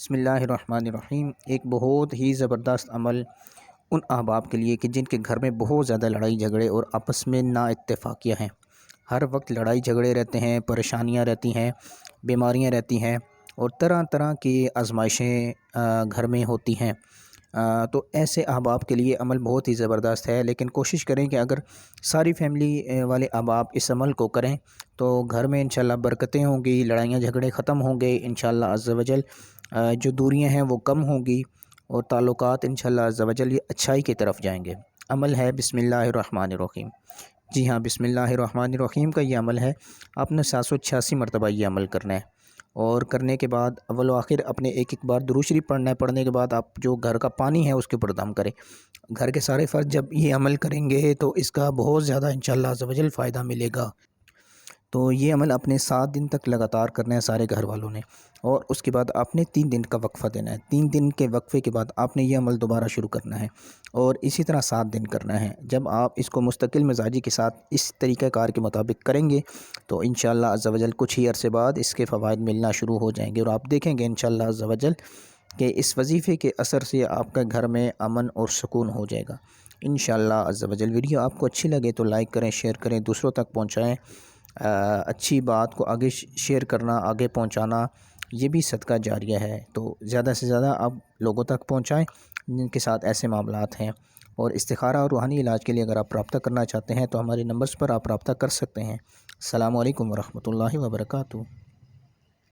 بسم اللہ الرحمن الرحیم۔ ایک بہت ہی زبردست عمل ان احباب کے لیے کہ جن کے گھر میں بہت زیادہ لڑائی جھگڑے اور آپس میں نا اتفاقیاں ہیں، ہر وقت لڑائی جھگڑے رہتے ہیں، پریشانیاں رہتی ہیں، بیماریاں رہتی ہیں اور طرح طرح کی آزمائشیں گھر میں ہوتی ہیں۔ تو ایسے احباب کے لیے عمل بہت ہی زبردست ہے، لیکن کوشش کریں کہ اگر ساری فیملی والے احباب اس عمل کو کریں تو گھر میں انشاءاللہ برکتیں ہوں گی، لڑائیاں جھگڑے ختم ہوں گے انشاءاللہ عز و جل، جو دوریاں ہیں وہ کم ہوں گی اور تعلقات انشاءاللہ عز و جل یہ اچھائی کی طرف جائیں گے۔ عمل ہے بسم اللہ الرحمن الرحیم۔ جی ہاں، بسم اللہ الرحمن الرحیم کا یہ عمل ہے، آپ نے 786 مرتبہ یہ عمل کرنا ہے، اور کرنے کے بعد اول و آخر اپنے ایک ایک بار درود شریف پڑھنا ہے۔ پڑھنے کے بعد آپ جو گھر کا پانی ہے اس کے اوپر دم کریں۔ گھر کے سارے فرد جب یہ عمل کریں گے تو اس کا بہت زیادہ انشاءاللہ عز و جل فائدہ ملے گا۔ تو یہ عمل اپنے 7 دن تک لگاتار کرنا ہے سارے گھر والوں نے، اور اس کے بعد آپ نے 3 دن کا وقفہ دینا ہے۔ 3 دن کے وقفے کے بعد آپ نے یہ عمل دوبارہ شروع کرنا ہے اور اسی طرح 7 دن کرنا ہے۔ جب آپ اس کو مستقل مزاجی کے ساتھ اس طریقہ کار کے مطابق کریں گے تو انشاءاللہ عز و جل کچھ ہی عرصے بعد اس کے فوائد ملنا شروع ہو جائیں گے، اور آپ دیکھیں گے انشاءاللہ عز و جل کہ اس وظیفے کے اثر سے آپ کا گھر میں امن اور سکون ہو جائے گا انشاءاللہ عز و جل۔ ویڈیو آپ کو اچھی لگے تو لائک کریں، شیئر کریں، دوسروں تک پہنچائیں۔ اچھی بات کو آگے شیئر کرنا، آگے پہنچانا، یہ بھی صدقہ جاریہ ہے، تو زیادہ سے زیادہ آپ لوگوں تک پہنچائیں جن کے ساتھ ایسے معاملات ہیں۔ اور استخارہ اور روحانی علاج کے لیے اگر آپ رابطہ کرنا چاہتے ہیں تو ہمارے نمبرز پر آپ رابطہ کر سکتے ہیں۔ السلام علیکم ورحمۃ اللہ وبرکاتہ۔